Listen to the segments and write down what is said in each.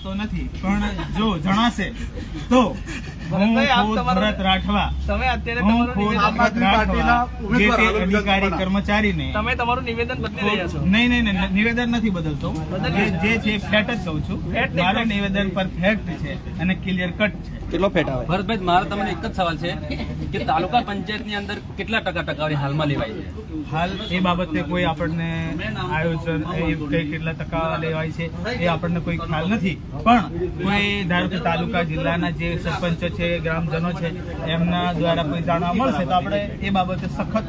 તો નથી, પણ જો જણાશે તો હું ખુદ ભરત રાઠવા, તમે અત્યારે હું તમારું ખુદ નિવેદન ભરત રાઠવા જે તે અધિકારી કર્મચારીને તમે તમારું નિવેદન બદલી રહ્યા છો. નહીં નિવેદન નથી બદલતો, જે છે ફેક્ટ જ કહું છું. મારું નિવેદન પરફેક્ટ છે અને ક્લિયર કટ છે. કેટલો ફેટ આવે? ભરતભાઈ, મારો તમને એક જ સવાલ છે કે તાલુકા પંચાયતની અંદર કેટલા ટકાવારી હાલમાં લેવાય છે? હાલ એ બાબતે કોઈ આપણને આયોજન કેટલા ટકા લેવાય છે એ આપણને કોઈ ખ્યાલ નથી, પણ કોઈ ધારો કે તાલુકા જિલ્લાના જે સરપંચો છે, ગ્રામજનો છે, એમના દ્વારા કોઈ જાણવા મળશે તો આપણે એ બાબતે સખત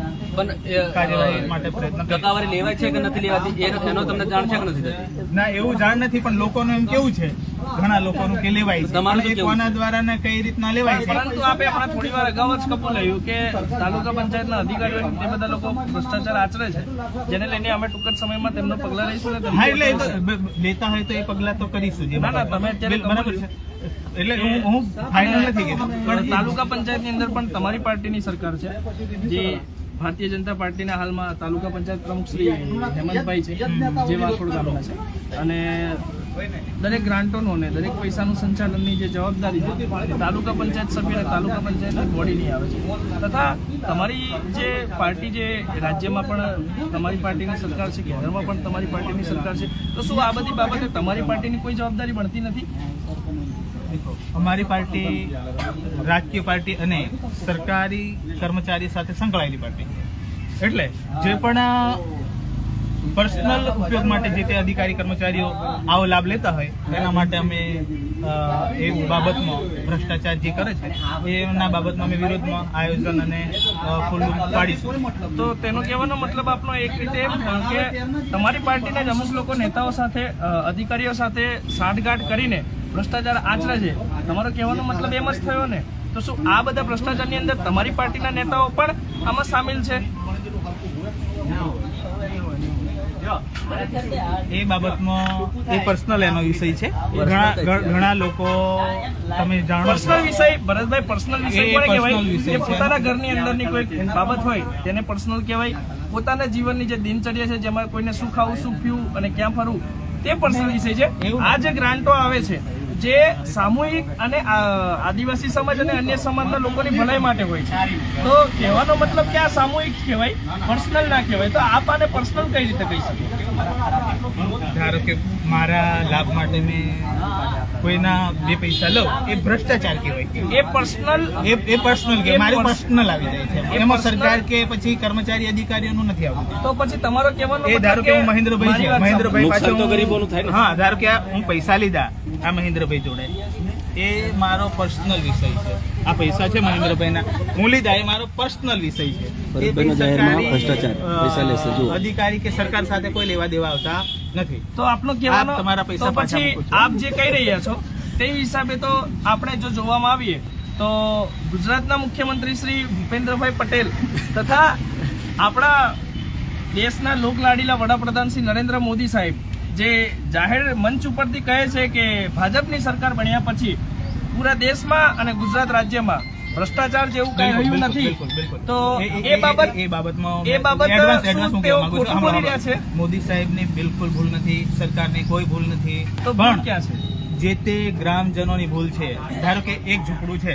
કાર્યવાહી માટે પ્રયત્ન કરીશું. ટકાવારી લેવાય છે કે નથી લેવાતી એનો તમને જાણ છે કે નથી થતી? ના, એવું જાણ નથી, પણ લોકોનું એમ કેવું છે, ઘણા લોકોનું કે લેવાય છે. તમારું શું પણ એ કોના દ્વારા ને કઈ રીતના લેવાય છે? પરંતુ આપણે હમણાં થોડી વાર અગાઉ જ કબૂલ્યું કે તાલુકા પંચાયતના અધિકારીઓ તે બધા લોકો ભ્રષ્ટાચાર આચરે છે, જેને લઈને અમે ટૂંક જ સમયમાં તેમનો પગલાં લઈશું. હા, એટલે એ તો લેતા હોય તો એ પગલા તો કરીશું. જે ના, તમે અત્યારે બરાબર છે, એટલે હું ફાઇનલ નથી કહેતો, પણ તાલુકા પંચાયતની અંદર પણ તમારી પાર્ટીની સરકાર છે, જે ભારતીય જનતા પાર્ટીના હાલમાં તાલુકા પંચાયત પ્રમુખ શ્રી હેમંતભાઈ છે, જે વાંકોડ ગામના છે, અને દરેક ગ્રાન્ટોનું અને દરેક પૈસાનું સંચાલનની જે જવાબદારી છે તાલુકા પંચાયત સભ્ય અને તાલુકા પંચાયતની બોડીની આવે છે. તથા તમારી જે પાર્ટી જે રાજ્યમાં પણ તમારી પાર્ટીની સરકાર છે, કેન્દ્રમાં પણ તમારી પાર્ટીની સરકાર છે, તો શું આ બધી બાબતે તમારી પાર્ટીની કોઈ જવાબદારી બનતી નથી? અમારી પાર્ટી રાજકીય પાર્ટી અને સરકારી કર્મચારી સાથે સંકળાયેલી પાર્ટી, એટલે જે પણ પર્સનલ ઉપયોગ માટે જે તે અધિકારી કર્મચારીઓ આવો લાભ લેતા હોય એના માટે અમે એ બાબતમાં ભ્રષ્ટાચાર જે કરે છે એના બાબતમાં અમે વિરોધમાં આયોજન અને ખુલ્લું પાડીશું. તો તેનો કહેવાનો મતલબ આપનો એક રીતે એમ થયો કે તમારી પાર્ટીના જ અમુક લોકો નેતાઓ સાથે અધિકારીઓ સાથે સાંઠગાંઠ કરીને ભ્રષ્ટાચાર આચરે છે. તમારો કહેવાનો મતલબ એમ જ થયો ને? તો શું આ બધા ભ્રષ્ટાચારની અંદર તમારી પાર્ટીના નેતાઓ પણ આમાં સામેલ છે? એ બાબતમાં એ પર્સનલ એનો વિષય છે. ઘણા લોકો તમે જાણો પર્સનલ વિષય, ભરતભાઈ, પર્સનલ વિષય કોને કહેવાય? વિષય એ પોતાના ઘરની અંદરની કોઈ બાબત હોય તેને પર્સનલ કહેવાય. પોતાના જીવનની જે દિનચર્યા છે, જેમાં કોઈને શું ખાવું, શું પીવું અને ક્યાં ફરવું, તે પર્સનલ વિષય છે. આ જે ગ્રાન્ટો આવે છે જે સામૂહિક અને આદિવાસી સમાજ અને અન્ય સમાજના લોકોની ભલાઈ માટે હોય છે, તો કહેવાનો મતલબ કે આ સામૂહિક કહેવાય, પર્સનલ ના કહેવાય. તો આપ આને પર્સનલ કઈ રીતે કહી શકો? ધારો કે મારા લાભ માટે મેં કોઈના બે પૈસા લઉં, એ ભ્રષ્ટાચાર કહેવાય. એ પર્સનલ કે મારું પર્સનલ આવી જાય છે, એમાં સરકાર કે પછી કર્મચારી અધિકારીઓનું નથી આવતું. તો પછી તમારો કહેવાનો એ ધારો કે હું મહેન્દ્રભાઈ નુકસાન તો ગરીબોનું થાય ને. હા, ધારો કે હું પૈસા લીધા આ મહેન્દ્રભાઈ જોડે, એ મારો પર્સનલ વિષય છે. આ પૈસા છે મહેન્દ્રભાઈના, હું લીધા, એ મારો પર્સનલ વિષય છે. અધિકારી કે સરકાર સાથે કોઈ લેવા દેવા આવતા નથી. તો આપનો કહેવાનો તમારા પૈસા તો પછી આપ જે કહી રહ્યા છો તે હિસાબે તો આપણે જો જોવામાં આવીએ તો ગુજરાતના મુખ્યમંત્રી શ્રી ભૂપેન્દ્રભાઈ પટેલ તથા આપણા દેશના લોકલાડીલા વડાપ્રધાન શ્રી નરેન્દ્ર મોદી સાહેબ જે જાહેર મંચ ઉપરથી કહે છે કે ભાજપની સરકાર બન્યા પછી પૂરા દેશમાં અને ગુજરાત રાજ્યમાં ભ્રષ્ટાચાર જેવું કઈ રહ્યું નથી, તો એ બાબત મોદી સાહેબની બિલકુલ ભૂલ નથી, સરકારની કોઈ ભૂલ નથી. તો ભૂલ ક્યાં છે? જે તે ગ્રામજનોની ભૂલ છે. ધારો કે એક ઝૂંપડું છે,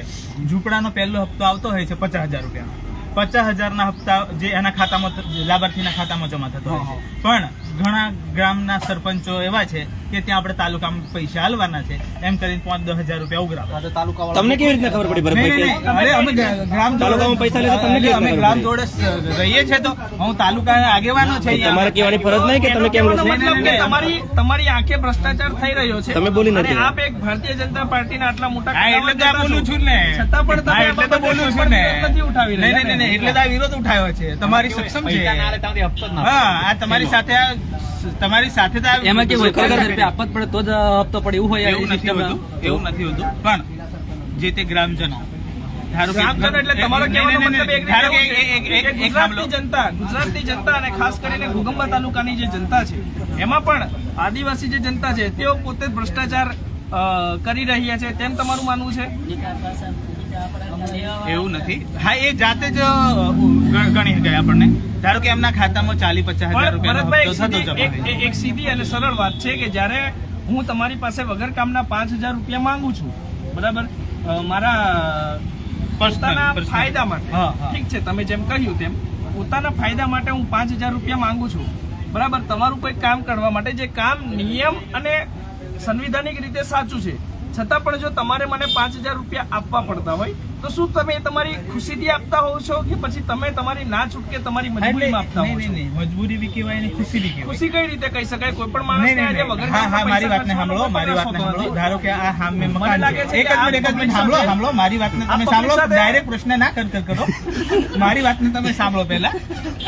ઝૂંપડાનો પહેલો હપ્તો આવતો હોય છે 50,000 રૂપિયા. 50,000ના હપ્તા જે એના ખાતામાં, લાભાર્થીના ખાતામાં જમા થતો હોય છે, પણ ઘણા ગ્રામના સરપંચો એવા છે કે ત્યાં આપણે તાલુકામાં પૈસા હાલવાના છે એમ કરીને 5-10,000 રૂપિયા ઉઘરાવે. તમને કેવી રીતે ખબર પડી? અમે ગ્રામ જોડે રહીએ છીએ, તો હું તાલુકા આગેવાનો છે. તમારે કહેવાની ફરજ નહીં કે તમે કેમ તમારી આંખે ભ્રષ્ટાચાર થઈ રહ્યો છે, તમે બોલી નથી. આપ એક ભારતીય જનતા પાર્ટીના આટલા મોટા એટલે તો બોલું છું ને, છતાં પણ તમે એટલે તો બોલું છું ને, નથી ઉઠાવી રહ્યા. નહીં, એટલે તો આ વિરોધ ઉઠાવ્યો છે. તમારી સક્ષમ છે. હા, આ તમારી સાથે તો એમાં કેવું રૂપિયા આપવા જ પડે તો જ હપ્તો પડે એવું હોય? એવું નથી હોતું, પણ જે તે ગ્રામજનો, ગુજરાતની જનતા અને ખાસ કરીને ઘોગંબા તાલુકાની જે જનતા છે એમાં પણ આદિવાસી જે જનતા છે તેઓ પોતે ભ્રષ્ટાચાર કરી રહ્યા છે તેમ તમારું માનવું છે? એવું નથી. હા, એ જાતે જ ગણી ગયા આપણને. ધારો કે એમના ખાતામાં 40-50,000 રૂપિયા એક સીધી અને સરળ વાત છે કે જ્યારે હું તમારી પાસે વગર કામના 5,000 રૂપિયા માંગુ છું, બરાબર, મારા પોતાના ફાયદા માટે, હા, હા. ઠીક છે, તમે જેમ કહ્યું તેમ પોતાના ફાયદા માટે હું 5,000 રૂપિયા માંગુ છું, બરાબર, તમારું કોઈ કામ કરવા માટે જે કામ નિયમ અને સંવિધાનિક રીતે સાચું છે, છતાં પણ જો તમારે મને 5,000 રૂપિયા આપવા પડતા હોય તો શું તમે તમારી ખુશીથી આપતા હોવ છો કે પછી તમે તમારી ના છૂટકે તમારી મજબૂરીમાં આપતા હોવ છો? નહીં, મજબૂરી બી કહેવાય ને ખુશી બી કહેવાય. ખુશી કઈ રીતે કહી શકાય? કોઈ પણ નહીં, માણસ નહીં, નહીં. હા, મારી વાતને સાંભળો, ધારો કે આ સામે મને મકાન લાગે છે. છે એક જ કે મિનિટ સાંભળો, મારી વાતને તમે આ સાંભળો, public સાથે- ડાયરેક્ટ પ્રશ્ન ના કરો. મારી વાતને તમે સાંભળો પહેલા.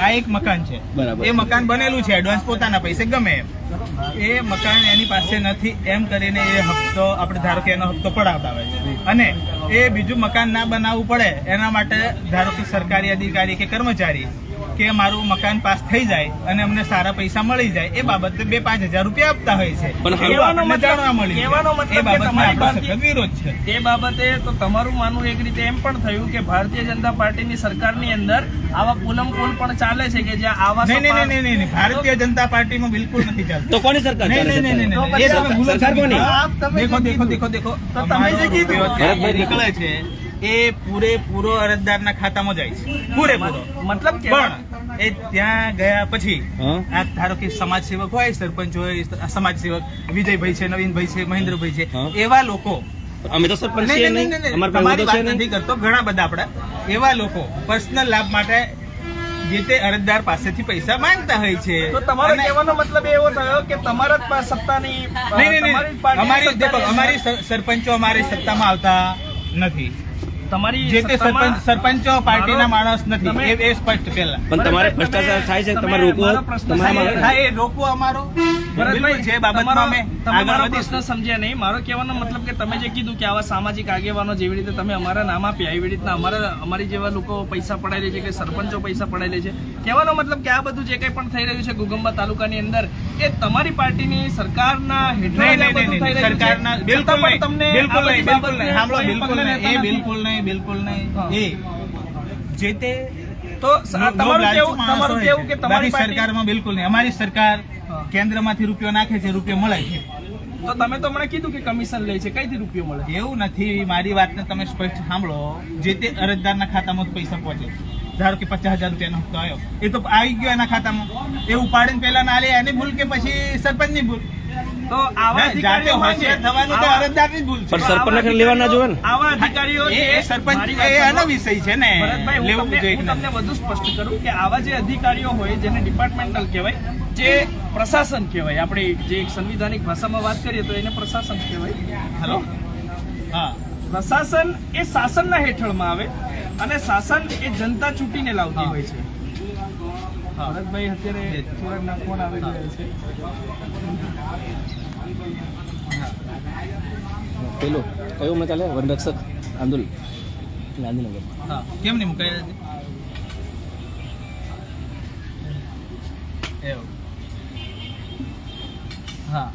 આ એક મકાન છે, બરાબર. એ મકાન બનેલું છે એડવાન્સ પોતાના પૈસે ગમે એમ. એ મકાન એની પાસે નથી એમ કરીને એ હપ્તો આપણે ધારો કે એનો હપ્તો પડાવતા હોય છે, અને એ બીજું મકાન ના બનાવવું પડે એના માટે ધારો કે સરકારી અધિકારી કે કર્મચારી કે મારું મકાન પાસ થઈ જાય અને અમને સારા પૈસા મળી જાય એ બાબતે 2-5 હજાર રૂપિયા આપતા હોય છે. પણ એવું આપણને જાણવા મળ્યું. કહેવાનો મતલબ એ કે બાબતમાં તમારી આપણો ભારતીય- સખત વિરોધ છે. તે બાબતે તો તમારું માનવું એક રીતે એમ પણ થયું કે ભારતીય જનતા પાર્ટીની સરકારની અંદર આવા પુલમ પણ ચાલે છે કે જ્યાં આવા નહીં, ભારતીય જનતા પાર્ટીમાં બિલકુલ નથી ચાલતું. તો કોની સરકાર ચાલે છે? નહીં. તો એ તમે ભૂલો છો. સરકાર કોની? દેખો. તો તમે જે કીધું. અમારો રૂપિયો નીકળે છે એ પૂરેપૂરો અરજદારના ખાતામાં જાય છે, પૂરેપૂરો. મતલબ કે પણ એ ત્યાં ગયા પછી હા? આ ધારો કે સમાજ સેવક હોય, સરપંચ હોય, સમાજ સેવક વિજયભાઈ છે, નવીનભાઈ છે, મહેન્દ્રભાઈ છે, હા. એવા લોકો અમે તો સરપંચ છીએ નહીં, અમારા પાસે તમારી હોદ્દો છે વાત નહીં. નથી કરતો, ઘણા બધા આપડા એવા લોકો પર્સનલ લાભ માટે જે તે અરજદાર પાસેથી પૈસા માંગતા હોય છે. તો તમારો અને- કહેવાનો મતલબ એવો થયો કે તમારા જ સત્તાની નહીં. તમારી જ પાર્ટીની અમારી સત્તાની દેખો, અમારી સરપંચો અમારી સત્તામાં આવતા નથી. તમારી જે તે સત્તામાં- સરપંચો પાર્ટીના મારો- માણસ નથી, તમે- એ સ્પષ્ટ પહેલા. પણ તમારે ભ્રષ્ટાચાર થાય છે, તમારે રોકવો મારો પ્રશ્ન તમારા હા, એ રોકવો અમારો બિલકુલ છે. એ બાબતમાં અમે તમે આગળ મારો વધીશું. પ્રશ્ન સમજ્યા નહીં. મારો કહેવાનો મતલબ કે તમે જે કીધું કે આવા સામાજિક આગેવાનો જેવી રીતે તમે અમારા નામ આપ્યા એવી રીતના અમારી જેવા લોકો પૈસા પડાયેલી છે કે સરપંચો પૈસા પડાયેલી છે, કહેવાનો મતલબ કે આ બધું જે કંઈ પણ થઈ રહ્યું છે ગુગંબા તાલુકાની અંદર એ તમારી પાર્ટીની સરકારના હેઠળ જ આ બધું થઈ રહ્યું છે. સરકારના બિલકુલ છતાં પણ નહીં, તમને બિલકુલ આ બધી નહીં, બિલકુલ બાબતે નહીં. સાંભળો, કોઈ બિલકુલ પગલાં નહીં, લેતા એ નથી. બિલકુલ નહીં. હા. એ જે તે તો તમારું કેવું કે તમારી પાર્ટી સરકારમાં બિલકુલ નહીં. અમારી સરકાર હા. કેન્દ્રમાંથી રૂપિયો નાખે છે, રૂપિયો મળે છે. તો તમે તો મને કીધું કે કમિશન લે છે, કઈથી રૂપિયો મળે? એવું નથી. મારી વાતને તમે સ્પષ્ટ સાંભળો. જે તે અરજદારના ખાતામાં જ પૈસા પહોંચે. ધારો કે 50,000 રૂપિયાનો હપ્તો આવ્યો, એ તો આવી ગયો એના ખાતામાં. એ ઉપાડીને પેલા ના લે, એની ભૂલ કે પછી સરપંચની ભૂલ? તો આવા જાતે અધિકારીઓ હોય છે. હોશિયાર થવાનું તો અરજદારની જ ભૂલ છે. પણ સરપંચને લેવા ના જોવે ને? આવા અધિકારીઓ એ જે સરપંચ મારી વાત એ આનો સાંભળો. વિષય છે ને, ભરતભાઈ, લેવું જોઈએ હું કે તમને ના. વધુ સ્પષ્ટ કરું કે આવા જે અધિકારીઓ હોય જેને ડિપાર્ટમેન્ટલ કહેવાય, જે પ્રશાસન કહેવાય, આપણે જે એક સંવિધાનિક ભાષામાં વાત કરીએ તો એને પ્રશાસન કહેવાય. હેલો. હા. પ્રશાસન એ શાસનના હેઠળમાં આવે અને શાસન એ જનતા ચૂંટીને લાવતી હોય છે. ભરતભાઈ અત્યારે થોડા ફોન આવી રહ્યા છે. પેલું કયું મેં ચાલે વનરક્ષક આંદોલન ગાંધીનગર. હા. કેમ નહીં મુકાયા છે? એવું. હા.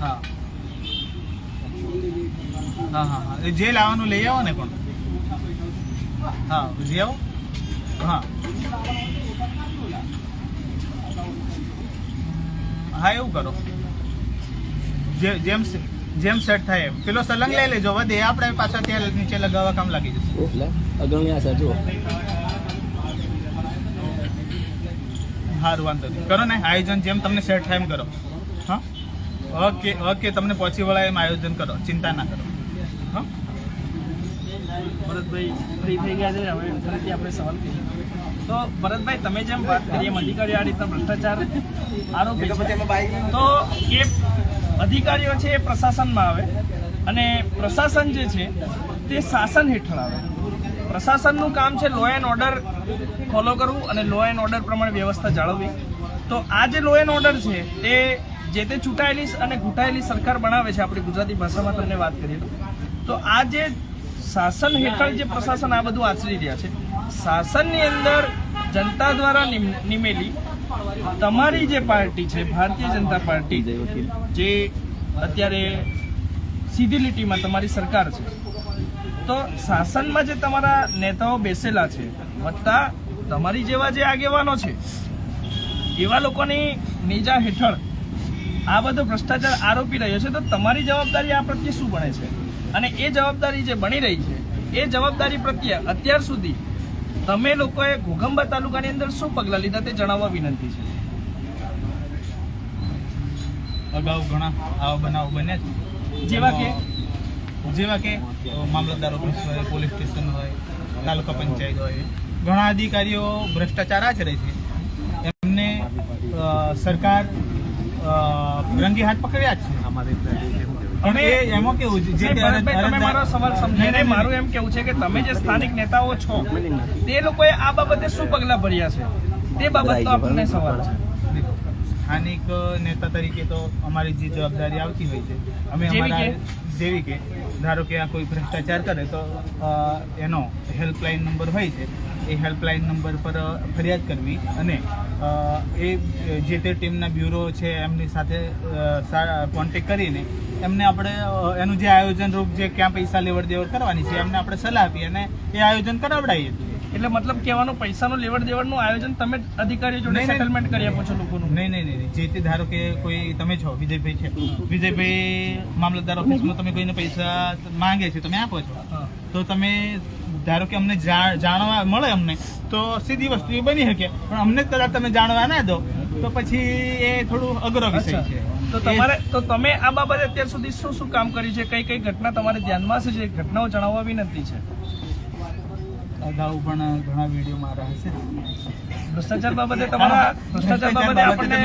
હા. હા. એ જે લાવવાનું લઈ આવો ને પણ. હા, લઈ આવો. હા. હા, એવું કરો. જેમ સેટ થાય એમ. પેલો સલંગ લઈ લેજો, વધે આપણે પાછા ત્યાં નીચે લગાવવા કામ લાગી જશે. એટલે અગ્રણી આ સાચું. સારું, વાંધો નહીં. કરો ને આયોજન જેમ તમને સેટ થાય એમ કરો. હા, ઓકે. તમને પહોંચી વળાય એમ આયોજન કરો, ચિંતા ના કરો. હા. ભરતભાઈ ફ્રી થઈ ગયા છે, હવે ફરીથી આપણે સવાલ કરીએ. તો ભરતભાઈ, તમે જેમ વાત કરીએ એમ અધિકારીઓ આ રીતના ભ્રષ્ટાચાર આરોપે છે, તો એ અધિકારીઓ છે એ પ્રશાસનમાં આવે અને પ્રશાસન જે છે તે શાસન હેઠળ આવે. પ્રશાસનનું કામ છે લો એન્ડ ઓર્ડર ફોલો કરવું અને લો એન્ડ ઓર્ડર પ્રમાણે વ્યવસ્થા જાળવવી. તો આ જે લો એન્ડ ઓર્ડર છે તે જે તે ચૂંટાયેલી અને ઘૂંટાયેલી સરકાર બનાવે છે, આપણી ગુજરાતી ભાષામાં તમને વાત કરીએ તો આ જે શાસન હેઠળ જે પ્રશાસન આ બધું આચરી રહ્યા છે, શાસનની અંદર જનતા દ્વારા નિમેલી તમારી જે પાર્ટી છે ભારતીય જનતા પાર્ટી, જે અત્યારે સીધી લીટીમાં તમારી સરકાર છે, તો શાસનમાં જે તમારા નેતાઓ બેસેલા છે વત્તા તમારી જેવા જે આગેવાનો છે એવા લોકોની નેજા હેઠળ આ બધો ભ્રષ્ટાચાર આરોપી રહ્યો છે, તો તમારી જવાબદારી આ પ્રત્યે શું બને છે? અને એ જવાબદારી જે બની રહી છે એ જવાબદારી પ્રત્યે અત્યાર સુધી તમે લોકોએ ઘોઘંબા તાલુકાની અંદર શું પગલાં લીધા તે જણાવવા વિનંતી છે. અગાઉ ઘણા આવા બનાવો બન્યા છે, જેવા કે મામલતદાર ઓફિસ હોય, પોલીસ સ્ટેશન હોય, તાલુકા પંચાયત હોય, ઘણા અધિકારીઓ ભ્રષ્ટાચાર આચરે છે. એમને સરકાર રંગી હાથ પકડ્યા જ છે. હવે એમાં કેવું છે, જે તમે મારો સવાલ સમજી નહીં. મારું એમ કેવું છે કે તમે જે સ્થાનિક નેતાઓ છો તે લોકોએ આ બાબતે શું પગલાં ભર્યા છે તે બાબતનો આપણને સવાલ છે. સ્થાનિક નેતા તરીકે તો અમારી જે જવાબદારી આવતી હોય છે, અમે અમારા જેવી કે ધારો કે આ કોઈ ભ્રષ્ટાચાર કરે તો એનો હેલ્પલાઇન નંબર હોય છે, એ હેલ્પલાઇન નંબર પર ફરિયાદ કરવી અને એ જે તે ટીમના બ્યુરો છે એમની સાથે કોન્ટેક કરીને એમને આપણે એનું જે આયોજન રૂપ જે ક્યાં પૈસા લેવડ દેવડ કરવાની છે એમને આપણે સલાહ આપીએ અને એ આયોજન કરાવડાવીએ. એટલે મતલબ કહેવાનું પૈસાનું લેવડ દેવડનું આયોજન તમે અધિકારીઓ જોડે સેટલમેન્ટ કરી આપો છો લોકોનું? નહીં. જે તે ધારો કે કોઈ તમે છો, વિજયભાઈ છે, વિજયભાઈ મામલતદાર ઓફિસમાં તમે કોઈને પૈસા માંગે છે, તમે આપો છો, તો તમે ધારો કે અમને જાણવા મળે અમને તો સીધી વસ્તુ એ બની શકે, પણ અમને કદાચ તમે જાણવા ના દો તો પછી એ થોડું અઘરો વિષય છે. તો તમે આ બાબતે અત્યાર સુધી શું કામ કર્યું છે? કઈ કઈ ઘટના તમારે ધ્યાનમાં છે? જે ઘટનાઓ જણાવવા વિનંતી છે. અગાઉ પણ ઘણા વિડીયો મારા હશે ભ્રષ્ટાચાર બાબતે આપણને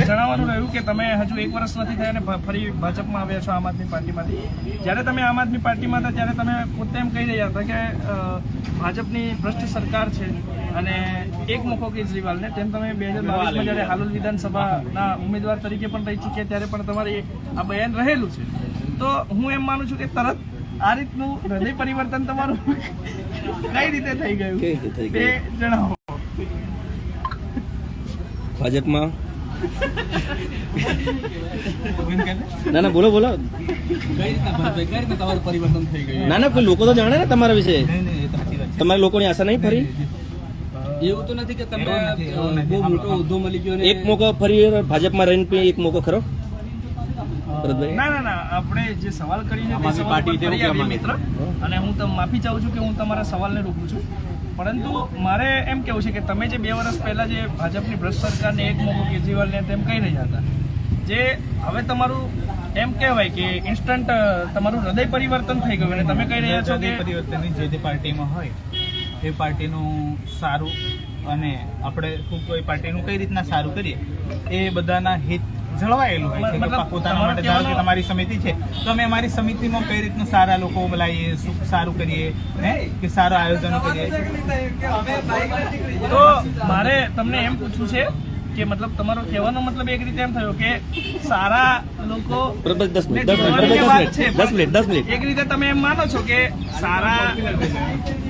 જણાવવાનું રહ્યું કે તમે હજુ 1 વર્ષ નથી થયા અને ફરી ભાજપમાં આવ્યા છો આમ આદમી પાર્ટીમાંથી. જ્યારે તમે આમ આદમી પાર્ટીમાં હતા ત્યારે તમે પોતે એમ કહી રહ્યા હતા કે ભાજપની ભ્રષ્ટ સરકાર છે અને એક મુખો કેજરીવાલને, તેમ તમે 2022માં જ્યારે હાલોલ વિધાનસભાના ઉમેદવાર તરીકે પણ રહી ચૂક્યા ત્યારે પણ તમારી આ બયાન રહેલું છે. તો હું એમ માનું છું કે તરત આ રીતનું હૃદય પરિવર્તન તમારું કઈ રીતે થઈ ગયું તે જણાવો. ભાજપમાં ના બોલો તમારું પરિવર્તન થઈ ગયું? ના કોઈ લોકો તો જાણે ને તમારા વિશે. તમારા લોકોની આશા નહીં ફરી? એવું તો નથી કે તમે બહુ મોટો હોદ્દો મળી ગયો. એક મોકો ફરી ભાજપમાં રહીને એક મોકો ખરો? ના આપણે જે સવાલ કરીને તે સવાલ પર ફરી આવીએ મિત્ર, અને હું માફી ચાહું છું કે હું તમારા સવાલને રોકું છું, પરંતુ મારે એમ કેવું છે કે તમે જે 2 વર્ષ પહેલા જે ભાજપની ભ્રષ્ટ સરકારને એક મોકો કેજરીવાલને તેમ કહી રહ્યા હતા, જે હવે તમારું એમ કહેવાય કે ઇન્સ્ટન્ટ તમારું હૃદય પરિવર્તન થઈ ગયું અને તમે કહી રહ્યા છો કે પરિવર્તનની જે તે પાર્ટીમાં હોય એ પાર્ટીનું સારું અને આપણે કોઈ પાર્ટીનું કઈ રીતના સારું કરીએ એ બધાના હિત જળવાયેલું હોય છે. પોતાના માટે ધારો કે તમારી સમિતિ છે તો અમે અમારી સમિતિમાં કઈ રીતનું સારા લોકો બોલાવીએ, સારું કરીએ કે સારા આયોજનો કરીએ. તો મારે તમને એમ પૂછવું છે કે મતલબ તમારો કહેવાનો મતલબ એક રીતે એમ થયો કે સારા લોકો 10 મિનિટ એક રીતે તમે એમ માનો છો કે સારા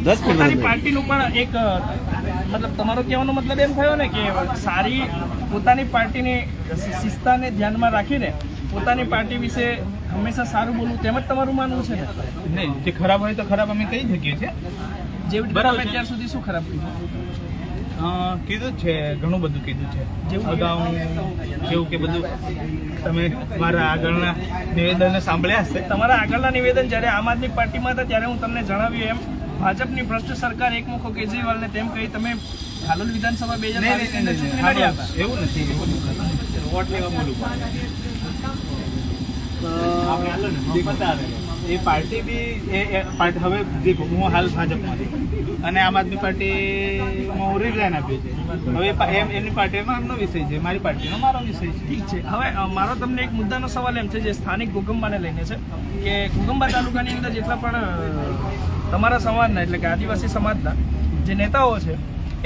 10 પોતાની પાર્ટીનું પણ એક મતલબ તમારો કહેવાનો મતલબ એમ થયો ને કે સારી પોતાની પાર્ટીની શિસ્તાને ધ્યાનમાં રાખીને પોતાની પાર્ટી વિશે હંમેશા સારું બોલવું તેમ જ તમારું માનવું છે ને? નહીં, જે ખરાબ હોય તો ખરાબ અમે કહી શકીએ છીએ. જેવી રીતે તમે અત્યાર સુધી શું ખરાબ કીધું? કીધું છે, ઘણું બધું કીધું છે. અગાઉ જેવું કે બધું તમે મારા આગળના નિવેદનને સાંભળ્યા હશે. તમારા આગળના નિવેદન જ્યારે આમ આદમી પાર્ટીમાં હતા ત્યારે હું તમને જણાવ્યું એમ ભાજપની ભ્રષ્ટ સરકાર એક મુખો કેજરીવાલને તેમ કહી તમે હાલોલ વિધાનસભા 2022 ની ચૂંટણી લડ્યા હતા. એવું નથી. એ પાર્ટી બી હવે હું હાલ ભાજપમાં છું અને આમ આદમી પાર્ટીમાં હું રિઝાઇન આપ્યું છે. હવે એમની પાર્ટીમાં એમનો વિષય છે, મારી પાર્ટીનો મારો વિષય છે. ઠીક છે. હવે મારો તમને એક મુદ્દાનો સવાલ એમ છે જે સ્થાનિક ઘોઘંબાને લઈને છે કે ઘોઘંબા તાલુકાની અંદર જેટલા પણ તમારા સમાજના એટલે કે આદિવાસી સમાજના જે નેતાઓ છે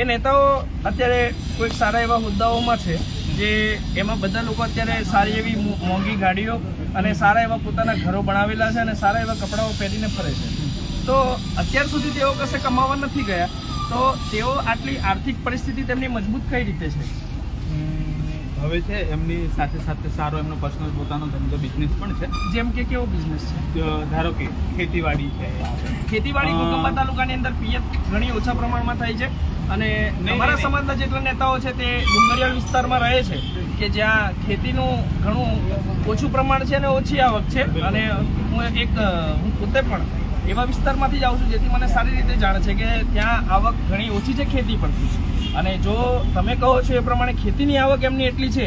એ નેતાઓ અત્યારે કોઈક સારા એવા હોદ્દાઓમાં છે, જે એમાં બધા લોકો અત્યારે સારી એવી મોંઘી ગાડીઓ અને સારા એવા પોતાના ઘરો બનાવેલા છે અને સારા એવા કપડાઓ પહેરીને ફરે છે. તો અત્યાર સુધી તેઓ કશે કમાવા નથી ગયા, તો તેઓ આટલી આર્થિક પરિસ્થિતિ તેમની મજબૂત કઈ રીતે છે? હવે હવે છે એમની સાથે સાથે સારો એમનો પર્સનલ પોતાનો ધંધો બિઝનેસ પણ છે. જેમ કે કેવો બિઝનેસ છે? ધારો કે ખેતીવાડી છે. ખેતીવાડી ઘોઘંબા તાલુકાની અંદર પિયત ઘણી ઓછા પ્રમાણમાં થાય છે અને અમારા સમાજના જેટલા નેતાઓ છે તે ડુંગરિયાળ વિસ્તારમાં રહે છે કે જ્યાં ખેતીનું ઘણું ઓછું પ્રમાણ છે અને ઓછી આવક છે. અને હું પોતે પણ એવા વિસ્તારમાંથી જ આવું છું જેથી મને સારી રીતે જાણ છે કે ત્યાં આવક ઘણી ઓછી છે ખેતી પરથી. અને જો તમે કહો છો એ પ્રમાણે ખેતીની આવક એમની એટલી છે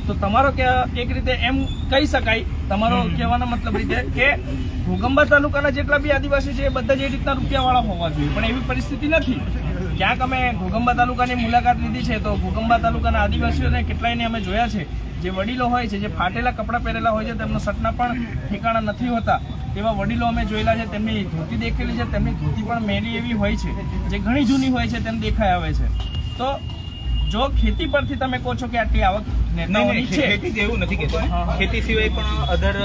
તો તમારો કે એક રીતે એમ કહી શકાય, તમારો કહેવાનો મતલબ રીતે કે ઘોઘંબા તાલુકાના જેટલા બી આદિવાસી છે એ બધા જ એ રીતના રૂપિયાવાળા હોવા જોઈએ, પણ એવી પરિસ્થિતિ નથી. ક્યાંક અમે ઘોઘંબા તાલુકાની મુલાકાત લીધી છે તો ઘોઘંબા તાલુકાના આદિવાસીઓને કેટલાયને અમે જોયા છે જે વડીલો હોય છે, જે ફાટેલા કપડાં પહેરેલા હોય છે, તેમના સટના પણ ઠેકાણા નથી હોતા એવા વડીલો અમે જોયેલા છે. તેમની ધોતી દેખેલી છે, તેમની ધોતી પણ મેલી એવી હોય છે જે ઘણી જૂની હોય છે તેમ દેખાઈ આવે છે. તો જો ખેતી પરથી તમે કહો છો કે આટલી આવક નેતાઓની છે, ખેતી એવું નથી કહેતો. ખેતી સિવાય પણ અધર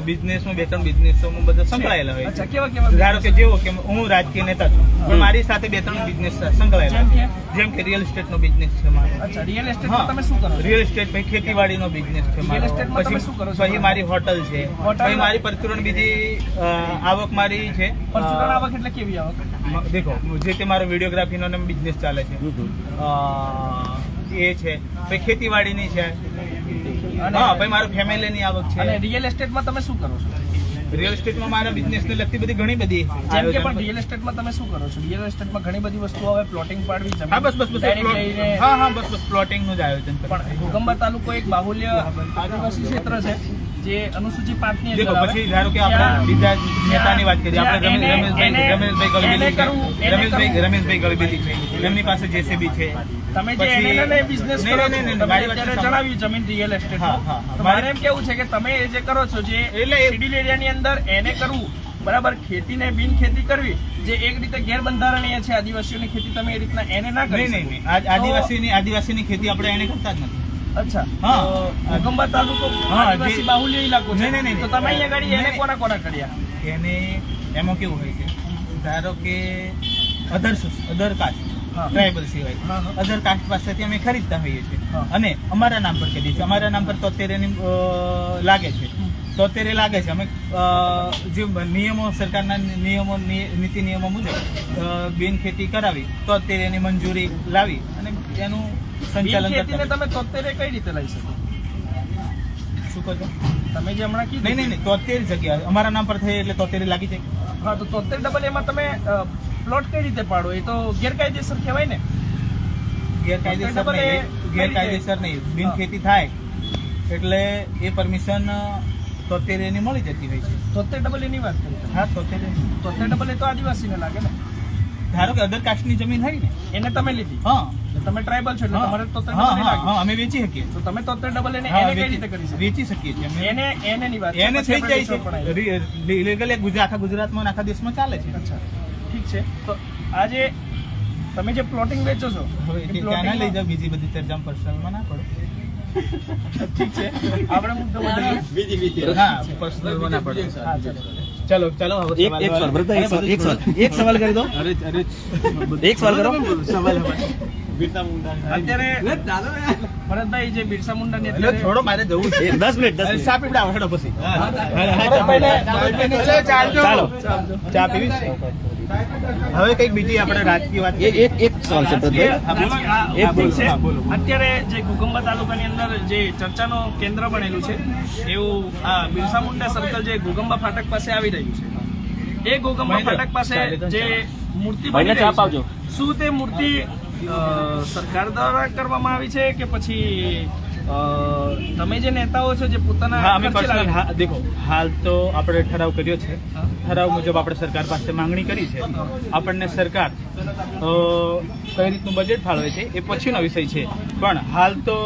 બિઝનેસમાં 2-3 બિઝનેસમાં બધા સંકળાયેલા હોય અચ્છા, છે. કેવા કેવા? ધારો કે જેવો કે હું રાજકીય નેતા છું પણ મારી સાથે 2-3 બિઝનેસ સંકળાયેલા છે. જેમ કે રિયલ એસ્ટેટનો બિઝનેસ છે મારો. અચ્છા, રિયલ એસ્ટેટમાં તમે શું કરો છો? રિયલ એસ્ટેટ પછી ખેતીવાડીનો બિઝનેસ છે મારો. રિયલ એસ્ટેટમાં તમે શું કરો છો? પછી મારી હોટલ છે. પછી મારી પરચુરણ બીજી આવક મારી છે. પરચુરણ આવક એટલે કેવી આવક? દેખો, જે તે મારો વિડીયોગ્રાફીનો બિઝનેસ ચાલે છે એ છે. પછી ખેતીવાડીની છે. હા, પછી મારું ફેમિલીની આવક છે. અને રિયલ એસ્ટેટમાં તમે શું કરો છો? રિયલ એસ્ટેટમાં મારા બિઝનેસને લગતી બધી ઘણી બધી જેમ કે પણ રિયલ એસ્ટેટમાં તમે શું કરો છો? રિયલ એસ્ટેટમાં ઘણી બધી વસ્તુઓ આવે, પ્લોટિંગ પાડવી, જમીન હા બસ direct લઈને. બસ પ્લોટિંગનું જ આયોજન કરે. પણ ઘોઘંબા તાલુકો એક બાહુલ્ય આદિવાસી ક્ષેત્ર છે જે અનુસૂચિત 5 ની દેખો, અંદર આવે. પછી ધારો કે આપણે બીજા નેતાની વાત કરીએ, આપણે રમેશભાઈ ગળબેલી છે, એમની પાસે જેસીબી છે. તમે જે એને બિઝનેસ કરો છો, તમે અત્યારે જણાવ્યું જમીન રિયલ એસ્ટેટ. તો મારે એમ કેવું છે કે તમે એ જે કરો છો, જે શેડ્યુલ એરિયાની અંદર એને કરવું બરાબર, ખેતીને બિન ખેતી કરવી જે એક રીતે ગેરબંધારણીય છે, આદિવાસીઓની ખેતી તમે એ રીતના એને ના કરી. નહીં, આદિવાસીની ખેતી આપણે એને કરતા જ નથી. અચ્છા, હા. ઘોઘંબા તાલુકો આદિવાસી બાહુલ્ય ઇલાકો છે. નહીં. તો તમે અહીંયા ગાડી એને કોના કર્યા? એને એમાં કેવું હોય છે, ધારો કે અધર કાસ્ટ ટ્રાઇબલ સિવાય અધર કાસ્ટ પાસેથી અમે ખરીદતા હોઈએ છીએ અને અમારા નામ પર કરીએ છીએ. અમારા નામ પર 73 લાગે છે. 73 લાગે છે. અમે જે નિયમો, સરકારના નિયમો, નીતિ નિયમો મુજબ બિન ખેતી કરાવી 73 ની મંજૂરી લાવી અને એનું સંચાલન ખેતીને કરતા. તમે 73 કઈ રીતે લઈ શકો? શું કહો છો? તમે જે હમણાં કીધું. નહીં, 73 જગ્યા અમારા નામ પર થઈ એટલે 73 લાગી જાય. હા, તો 73 એમાં તમે પ્લોટ કઈ રીતે પાડો? એ તો ગેરકાયદેસર કહેવાય ને? ગેરકાયદેસર નહીં. બિન ખેતી થાય એટલે એ પરમિશન 73 ની મળી જતી હોય છે. 73 ની વાત કરી. હા, 73 73 તો આદિવાસીને લાગે ને? ધારો કે અધર કાસ્ટની જમીન હોય ને એને તમે લીધી. હા, તમે ટ્રાઇબલ છો એટલે તમારે 73 લાગે. હા, અમે વેચી શકીએ. તો તમે 73 એને કઈ રીતે કરી શકો? વેચી શકીએ છીએ અમે. એને ની વાત એને થઈ જાય છે લીગલ. આખા ગુજરાતમાં અને આખા દેશમાં ચાલે છે. અચ્છા, ઠીક છે. તો આજે તમે જે પ્લોટિંગ વેચો છો, હવે એ ત્યાં ના લઈ plotting જાઓ, બીજી બધી ચર્ચામાં પર્સનલમાં ના પડો. ઠીક છે, આપણે મુદ્દો બદલીએ. હા, પર્સનલમાં ના પડો. હા, ચાલો. ચલો હવે એક સવાલ ભરતભાઈ, એક સવાલ કરી દો. એક સવાલ કરો. અત્યારે ભરતભાઈ જે બિરસા મુંડાની એટલે અત્યારે થોડો મારે જવું છે. 10 મિનિટ. ચા પીવડાવો, હેડો પછી. ચાલો. ચા પીવી છે? હવે કઈક બીજી આપણે રાજકીય વાત કરીએ. એક સવાલ છે ભરતભાઈ. એક બોલો. છે. હા, બોલો. અત્યારે જે ઘોઘંબા તાલુકાની અંદર જે ચર્ચાનું કેન્દ્ર બનેલું છે એવું આ બિરસા મુંડા સર્કલ જે ઘોઘંબા ફાટક પાસે આવી રહ્યું છે, એ ઘોઘંબા ફાટક પાસે જે મૂર્તિ બની ભાઈને ચા રહી છે, પાવજો. શું તે મૂર્તિ સરકાર દ્વારા કરવામાં આવી છે કે પછી તમે જે નેતાઓ છો જે પોતાના હા, અમે ખર્ચે પર્સનલ લાવ્યા? દેખો, હાલ તો આપણે ઠરાવ કર્યો છે. હા. ઠરાવ મુજબ આપણે સરકાર પાસે માંગણી કરી છે. આપણને સરકાર કઈ રીતનું બજેટ ફાળવે છે એ પછીનો વિષય છે, પણ હાલ તો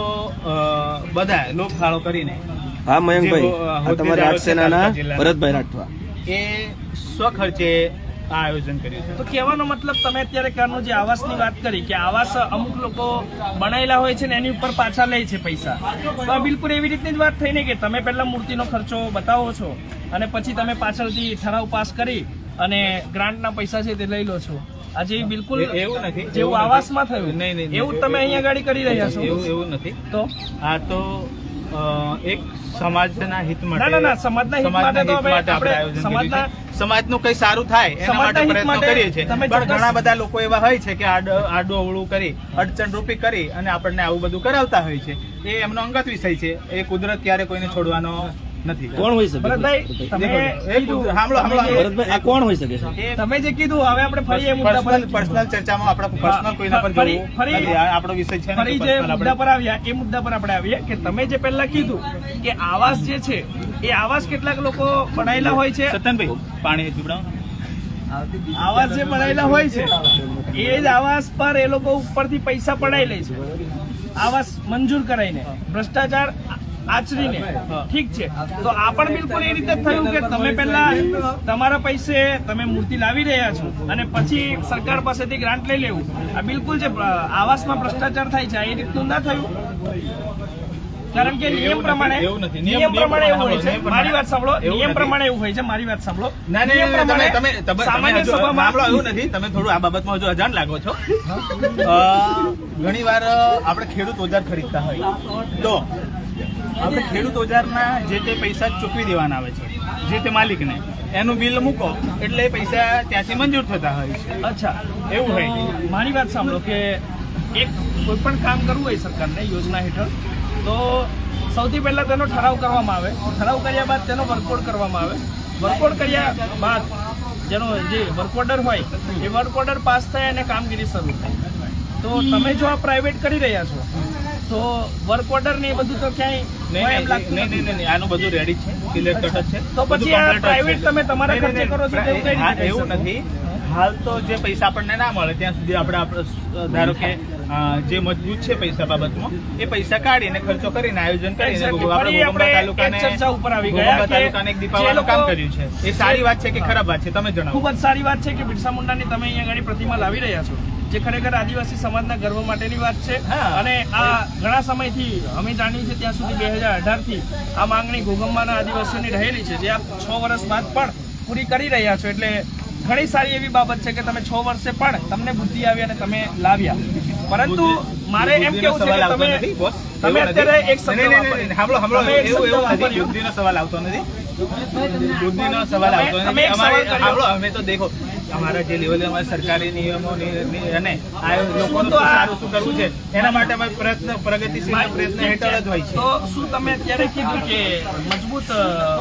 બધા લોક ફાળો કરીને હા, મયંકભાઈ, જે આ તમારા આર્ટ સેનાના ભરતભાઈ રાઠવા. એ સ્વખર્ચે આ આયોજન કર્યું છે. તો કહેવાનો મતલબ તમે અત્યારે કારનું જે આવાસની વાત કરી કે આવાસ અમુક લોકો બનાવેલા હોય છે ને એની ઉપર પાછા લે છે પૈસા, તો આ બિલકુલ એવી રીતની જ વાત થઈ ને કે તમે પહેલા મૂર્તિનો ખર્ચો બતાવો છો અને પછી તમે પાછળથી ઠરાવ પાસ કરી અને ગ્રાન્ટના પૈસા છે તે લઈ લો છો. આજે બિલકુલ એવું નથી, જેવું એવું આવાસમાં નથી. થયું નહીં, નહીં, એવું તમે અહીંયા ગાડી કરી રહ્યા છો એવું નથી. તો આ તો એક સમાજના હિત માટે ના, ના, સમાજના હિત માટે તો હવે આપણે આપણે આયોજન સમાજના- કર્યું છે. સમાજનું કઈ સારું થાય એના માટે સમાજના હિત પ્રયત્નો માટે કરીએ છીએ. તમે પણ ચોક્કસ- ઘણા બધા લોકો એવા હોય છે કે આડું અવળું કરી અડચણ રૂપી કરી અને આપણને આવું બધું કરાવતા હોય છે. એ એમનો અંગત વિષય છે. એ કુદરત ક્યારે કોઈને છોડવાનો નથી. કોણ હોઈ શકે ભરતભાઈ, તમે એ કીધું- સાંભળો. ભરતભાઈ, આ કોણ હોઈ શકે છે? તમે જે કીધું હવે આપણે ફરી એ મુદ્દા પર પર્સનલ ચર્ચામાં આપણે પર્સનલ કોઈના પર ફરી- જવું ફરી- નથી. આ આપણો વિષય છે ને ફરી કે જે personal મુદ્દા આપણે- પર આવ્યા એ મુદ્દા પર આપણે આવીએ કે તમે જે પહેલા કીધું કે આવાસ જે છે એ આવાસ કેટલાક લોકો બનાયેલા હોય છે, સતનભાઈ પાણી પીવડાવો. આવાસ જે બનાયેલા હોય છે એ જ આવાસ પર એ લોકો ઉપરથી પૈસા પડાઈ લે છે, આવાસ મંજૂર કરાઈને ભ્રષ્ટાચાર આચરીને. ઠીક છે, તો આ પણ બિલકુલ એ રીતે જ થયું કે તમે પહેલા તમારા પૈસે તમે મૂર્તિ લાવી રહ્યા છો અને પછી સરકાર પાસેથી ગ્રાન્ટ લઈ લેવું, આ બિલકુલ જે આવાસમાં ભ્રષ્ટાચાર થાય છે એ રીતનું ના થયું. કારણ કે નિયમ પ્રમાણે એવું નથી. નિયમ પ્રમાણે એવું હોય છે. નિયમ પ્રમાણે- મારી વાત સાંભળો, એવું નિયમ નથી. પ્રમાણે એવું હોય છે. મારી વાત સાંભળો. ના, નિયમ પ્રમાણે સામાન્ય હજુ સભામાં મામલો એવું નથી. તમે થોડું આ બાબતમાં હજુ અજાણ લાગો છો. ઘણી વાર આપણે ખેડૂત ઓજાર ખરીદતા હોય તો આપણે ખેડૂત ઓજારના જે તે પૈસા ચૂકવી દેવાના આવે છે જે તે માલિકને, એનું બિલ મૂકો એટલે એ પૈસા ત્યાંથી મંજૂર થતા હોય છે. અચ્છા, એવું હોય. તો મારી વાત સાંભળો કે એક કોઈ પણ કામ કરવું હોય સરકારને યોજના હેઠળ તો સૌથી પહેલા તેનો ઠરાવ કરવામાં આવે. ઠરાવ કર્યા બાદ તેનો વર્કઆઉટ કરવામાં આવે. વર્કઆઉટ કર્યા બાદ જેનો જે વર્ક ઓર્ડર હોય એ વર્ક ઓર્ડર પાસ થાય અને કામગીરી શરૂ થાય. તો તમે જો આ પ્રાઇવેટ કરી રહ્યા છો તો વર્ક ઓર્ડર ને એ બધું તો ક્યાંય હોય એમ લાગતું નથી. નહીં, આનું બધું રેડી છે, ક્લિયર કટ જ છે. તો પછી આ બધું complete જ છે. private તમે તમારા નહીં, ખર્ચે કરો છો તો એવું કઈ રીતે થઈ એવું શકે? નથી. હાલ તો જે પૈસા આપણને ના મળે ત્યાં સુધી આપણે ધારો કે જે મજબૂત છે પૈસા બાબતમાં એ પૈસા કાઢીને ખર્ચો કરીને આયોજન કરીને Exactly. આપણે ફરી ગોગંબા આપણે તાલુકાને એક ચર્ચા ઉપર આવી ગયા ગોગંબા કે તાલુકાને એક જે દીપાવલીનું લોકો- કામ કર્યું છે. એ સારી વાત છે કે ખરાબ વાત છે? તમે જણાવો. ખૂબ જ સારી વાત છે કે બિરસા મુંડાની તમે અહીંયા આગળ પ્રતિમા લાવી રહ્યા છો, જે ખરેખર આદિવાસી સમાજના ગર્વ માટેની વાત છે. હા. અને આ ઘણા સમયથી અમે જાણીએ છીએ ત્યાં સુધી 2018 થી આ માંગણી ગોગંબાના આદિવાસીઓની રહેલી છે, જે આપ 6 વર્ષ બાદ પણ પૂરી કરી રહ્યા છો. એટલે ઘણી સારી એવી બાબત છે કે તમે 6 વર્ષે પણ તમને બુદ્ધિ આવી અને તમે લાવ્યા. પરંતુ મારે એમ કેવું છે સવાલ કે આવતો તમે નથી, બોસ. તમે એવું અત્યારે નથી. એક શબ્દ નહીં, નહીં, વાપર્યો. નહીં, સાંભળો, તમે એક એવું શબ્દ નથી. વાપર્યો. બુદ્ધિનો સવાલ આવતો નથી. બુદ્ધિનો સવાલ આવતો તમે નથી. એક સવાલ અમારે કર્યો. સાંભળો, અમે તો દેખો અમારા જે લેવલે અમારા સરકારી નિયમો અને આ લોકોનું શું તો આ- સારું શું કરવું છે એના માટે અમે પ્રગતિશીલ પ્રયત્ન હેઠળ જ હોય છે. તો શું તમે અત્યારે કીધું કે મજબૂત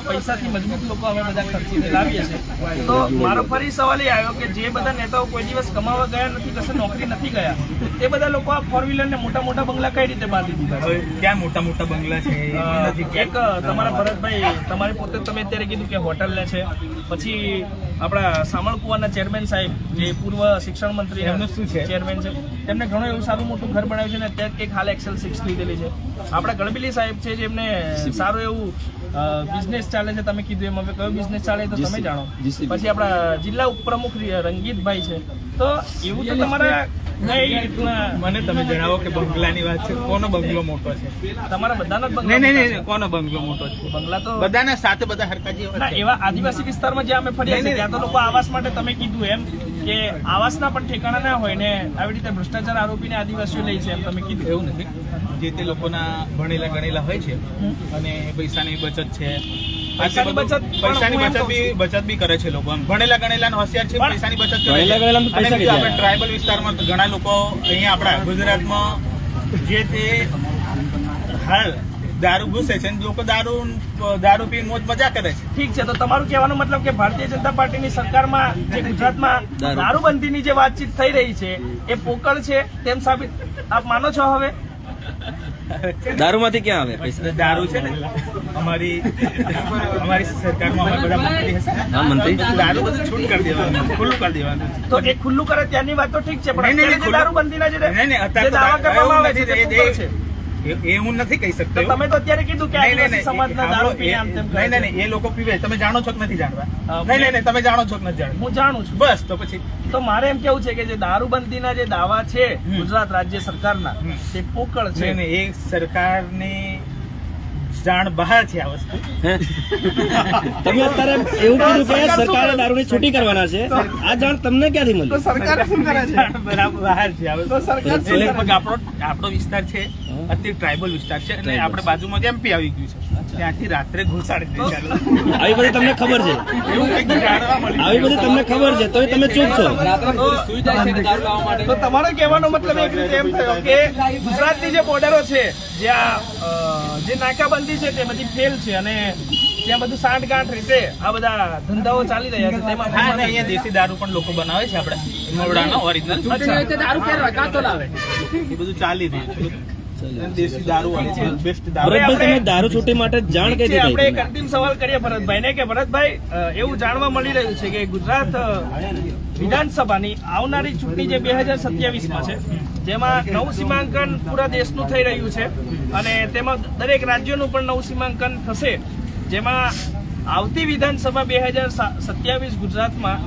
પૈસાથી મજબૂત લોકો અમે બધા ખર્ચીને લાવીએ છીએ, તો મારો ફરી સવાલ એ આવ્યો કે જે બધા નેતાઓ કોઈ દિવસ કમાવા ગયા નથી, કશે નોકરી નથી ગયા, તે બધા લોકો આ ફોર વ્હીલર ને મોટા મોટા બંગલા કઈ રીતે બાંધી દીધા છે? હવે ક્યાં મોટા મોટા બંગલા છે એ નથી. એક તમારા ભરતભાઈ તમારી પોતે તમે અત્યારે કીધું કે હોટલ ને છે, પછી આપણા સામળકુવાના ચેરમેન સાહેબ જે પૂર્વ શિક્ષણ મંત્રી એમનું શું છે? ચેરમેન છે, તેમને ઘણું એવું સારું મોટું ઘર બનાવ્યું છે ને અત્યારે કંઈક હાલ એક્સેલ 6 લીધેલી છે. આપણા ગણબીલી સાહેબ છે જેમને સારું એવું બિઝનેસ ચાલે છે. તમે કીધું એમ હવે કયો બિઝનેસ ચાલે તો તમે જાણો. GCB. પછી આપણા જિલ્લા ઉપપ્રમુખ રંગીતભાઈ છે. તો એવું તો તમારા કઈ રીતના મને તમે જણાવો કે બંગલાની વાત છે, કોનો બંગલો મોટો છે? તમારા બધાના જ નહીં, નહીં, બંગલા નહીં, કોનો બંગલો મોટો છે? બંગલા તો બધાના સાથે બધા હરખા જેવા ના, છે. એવા આદિવાસી વિસ્તારમાં જ્યાં અમે ફર્યા છીએ ત્યાં તો લોકો આવાસ માટે તમે કીધું એમ કે આવાસના પણ ઠેકાણા ના હોય ને આવી રીતે ભ્રષ્ટાચાર આરોપીને આદિવાસીઓ લે છે એમ તમે કીધું. એવું નથી. જે તે લોકોના ભણેલા ગણેલા હોય છે અને પૈસાની બચત છે, પૈસાની બચત પણ પૈસાની હું એમ બચત બી કરે છે લોકો. આમ ભણેલા ગણેલા ને હોશિયાર છે, પણ પૈસાની બચત કરે ભણેલા છે. ગણેલામાં અને પૈસા બીજું કેટલા? આપણે ટ્રાઇબલ વિસ્તારમાં તો ઘણા લોકો અહીંયા આપણા ગુજરાતમાં જે તે હાલ દારૂ ઘૂસે છે અને લોકો દારૂ પીને મોજ મજા કરે છે. ઠીક છે, તો તમારું કહેવાનો મતલબ કે ભારતીય જનતા પાર્ટીની સરકારમાં જે ગુજરાતમાં દારૂબંધીની જે વાતચીત થઈ રહી છે એ પોકળ છે તેમ સાબિત આપ માનો છો? હવે દારૂમાંથી ક્યાં આવે પૈસા? દારૂ છે ને અમારી સરકારમાં અમારા બધા મંત્રી હશે ને, હા, મંત્રી. દારૂ બધું છૂટ કરી દેવાનું, ખુલ્લું કરી દેવાનું. તો એ ખુલ્લું કરે ત્યાંની વાત તો ઠીક છે, પણ નહીં, નહીં, અત્યારે જે દારૂબંધીના જે નહીં, નહીં, અત્યારે જે તો દાવા કરવામાં આવે છે તે એવું પોકળ છે. એ હું નથી કહી શકતો. તો તમે તો અત્યારે કીધું કે નહીં, નહીં, આદિવાસી સમાજના દારૂ પીને આમ તેમ કરે નહીં, છે. નહીં, એ લોકો પીવે. તમે જાણો છો કે નથી જાણવા? હા, નહીં, તમે જાણો છો કે નથી જાણવા? હું જાણું છું. બસ તો પછી તો મારે એમ કેવું છે કે જે દારૂબંધીના જે દાવા છે ગુજરાત રાજ્ય સરકારના હમ. તે પોકળ છે. નહીં, નહીં, એ સરકારની જાણ બહાર છે આ વસ્તુ. હે? તમે અત્યારે એવું કીધું કે સરકારે દારૂની છૂટી કરવાના છે, આ જાણ તમને ક્યાંથી મળી? સરકારે શું કરે છે? જાણ બરાબર બહાર છે આ વસ્તુ. સરકાર- એ લગભગ આપણો વિસ્તાર છે અત્યારે ટ્રાઇબલ વિસ્તાર છે અને આપણે બાજુમાં જ MP આવી ગયું છે, ત્યાંથી રાત્રે ઘુસાડી દે ચાલો. આવી બધી તમને ખબર છે, એવું કંઈક જાણવા મળ્યું. આવી બધી તમને ખબર છે તોય તમે ચૂપ છો. રાત્રે પોલીસ સુઈ જાય છે દારૂ લાવવા માટે. તો તમારો કહેવાનો મતલબ એક રીતે એમ થયો કે ગુજરાતની જે બોર્ડરો છે, જ્યાં જે નાકાબંધી છે તે બધી ફેલ છે અને ત્યાં બધું સાંઠગાંઠ રીતે આ બધા ધંધાઓ ચાલી રહ્યા છે. તેમાં હા, અને અહીંયા દેશી દારૂ પણ લોકો બનાવે છે આપણે મોરડાનો ઓરિજિનલ. દારૂ ક્યારે કાતો લાવે? એ બધું ચાલી રહ્યું છે. દેશી દારૂ ઓરિજિનલ બેસ્ટ દારૂ. ભરતભાઈ, તમે દારૂ છૂટી માટે જાણ કઈ આપણે એક દીધી? અંતિમ સવાલ કરીએ ભરતભાઈને કે ભરતભાઈ, એવું જાણવા મળી રહ્યું છે કે ગુજરાત વિધાનસભાની આવનારી ચૂંટણી જે 2027માં છે, જેમાં નવું સીમાંકન પૂરા દેશનું થઈ રહ્યું છે અને તેમાં દરેક રાજ્યોનું પણ નવું સીમાંકન થશે, જેમાં આવતી વિધાનસભા 2027 ગુજરાતમાં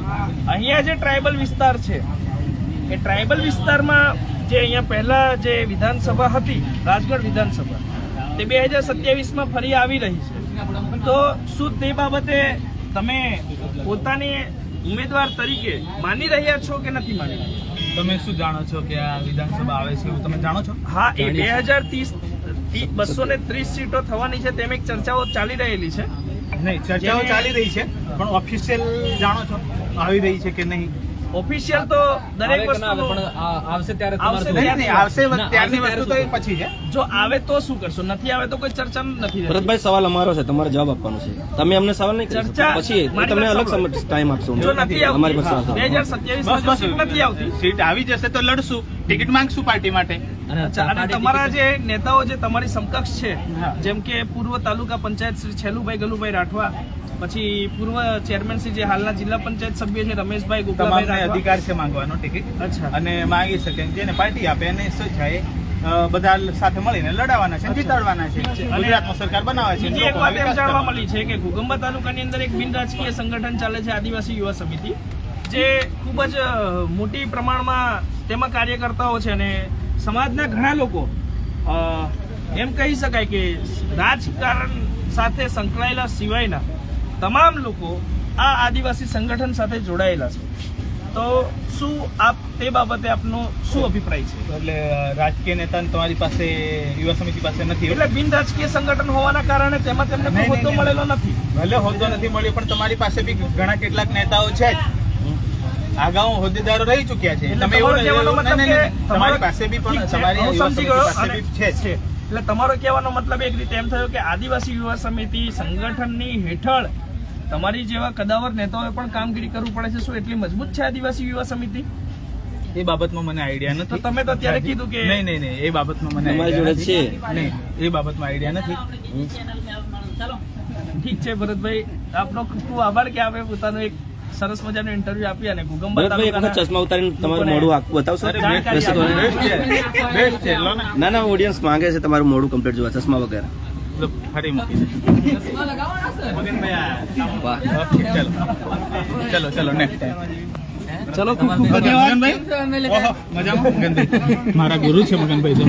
અહીંયા જે ટ્રાઇબલ વિસ્તાર છે, એ ટ્રાઇબલ વિસ્તારમાં જે અહીંયા પહેલા જે વિધાનસભા હતી, રાજગઢ વિધાનસભા, તે 2027માં ફરી આવી રહી છે. તો શું તે બાબતે તમે પોતાની ઉમેદવાર તરીકે માની રહ્યા છો કે નથી માની રહ્યા? તમે શું જાણો છો કે આ વિધાનસભા આવે છે એવું તમે જાણો છો? હા, એ 2030 230 સીટો થવાની છે તેમ એક ચર્ચાઓ ચાલી રહેલી છે. નહીં, ચર્ચાઓ ચાલી રહી છે પણ ઓફિશિયલ જાણો છો આવી રહી છે કે નહીં? ઓફિશિયલ તો દરેક આવે કે ના આવે, વસ્તુ પણ આવશે ત્યારે આવશે તમારે નહીં, નહીં, આવશે ના, ત્યારની આવશે વસ્તુ તો એ પછી છે. જો આવે તો શું કરશો, નથી આવે તો કોઈ ચર્ચા નથી રહેતી. ભરતભાઈ, સવાલ અમારો છે, તમારે જવાબ આપવાનો છે. તમે અમને સવાલ નહીં કરી શકો. ચર્ચા પછી મારી તમને પાસે અલગ ટાઈમ આપશો. જો નથી અમારી આવતી પાસે 2027 સીટ નથી આવતી. સીટ આવી જશે તો લડશું, ટિકિટ માંગશું પાર્ટી માટે. અચ્છા, અને તમારા જે નેતાઓ જે તમારી સમકક્ષ છે, હા. જેમ કે પૂર્વ તાલુકા પંચાયત શ્રી છેલ્લુભાઈ ગલુભાઈ રાઠવા, પછી પૂર્વ ચેરમેન શ્રી જે હાલના જિલ્લા પંચાયત સભ્ય છે રમેશભાઈ ગોપાલભાઈ તમામને રાઠવા. અધિકાર છે માંગવાનો ટિકિટ અચ્છા. અને માંગી શકે જેને પાર્ટી આપે એને શું થાય બધા સાથે મળીને લડાવવાના છે, જીતાડવાના છે. ગુજરાતમાં સરકાર બનાવે છે. બીજી એક વાત એમ વિકાસ જાણવા કરવાનો. મળી છે કે ઘોઘંબા તાલુકાની અંદર એક બિન રાજકીય સંગઠન ચાલે છે, આદિવાસી યુવા સમિતિ, જે ખૂબ જ મોટી પ્રમાણમાં તેમાં કાર્યકર્તાઓ છે અને સમાજના ઘણા લોકો એમ કહી શકાય કે રાજકારણ સાથે સંકળાયેલા સિવાયના તમામ લોકો આ આદિવાસી સંગઠન સાથે જોડાયેલા છે. તો શું આપ તે બાબતે આપનો શું અભિપ્રાય છે? એટલે રાજકીય નેતા તમારી પાસે યુવા સમિતિ પાસે નથી એટલે બિન રાજકીય સંગઠન હોવાના કારણે તેમાં તેમને કોઈ હોદ્દો મળેલો નથી. ભલે હોદ્દો નથી મળ્યો પણ તમારી પાસે બી ઘણા કેટલાક નેતાઓ છે જ. અગાઉ હોદ્દેદારો રહી ચૂક્યા છે. એટલે તમે તમારો એવું કહેવાનો નહીં, મતલબ નહીં, કે નહીં, તમારી પાસે બી પણ ઠીક છે, તમારી હું યુવા સમજી સમિતિ ગયો પાસે અને બી છે જ. એટલે તમારો કહેવાનો મતલબ એક રીતે એમ થયો કે આદિવાસી યુવા સમિતિ સંગઠનની હેઠળ તમારી જેવા કદાવર નેતાઓએ પણ કામગીરી કરવું પડે છે. શું એટલી મજબૂત છે આદિવાસી યુવા સમિતિ? એ બાબતમાં મને આઈડિયા નથી. તો તમે તો અત્યારે કીધું કે નહીં, નહીં, નહીં, એ બાબતમાં મને તમારી idea જોડે નથી. છે. નહીં, એ બાબતમાં આઈડિયા નથી. ઠીક છે ભરતભાઈ, આપનો ખૂબ ખૂબ આભાર કે આપે પોતાનું એક સરસ મજાનું ઇન્ટરવ્યુ આપી અને ઘોઘંબા ભરતભાઈ, એક વખત તાલુકાના ચશ્મા ઉતારીને તમારું મોઢું આખું બતાવશો? અરે, જાણકારી દર્શકો આપો. ને? best છે, best છે, લો ને. ના ના, ઓડિયન્સ માંગે છે તમારું મોઢું કમ્પ્લીટ જોવા, ચશ્મા વગર. લો, ફરી મૂકી દે. મગનભાઈ, વાહ. ઓકે, ચલો ચલો નેક્સ્ટ ટાઈમ. ચલો ખૂબ ખૂબ ઓકે, મગનભાઈ ઓહો, મજામાં મગનભાઈ મારા ગુરુ છે મગનભાઈ તો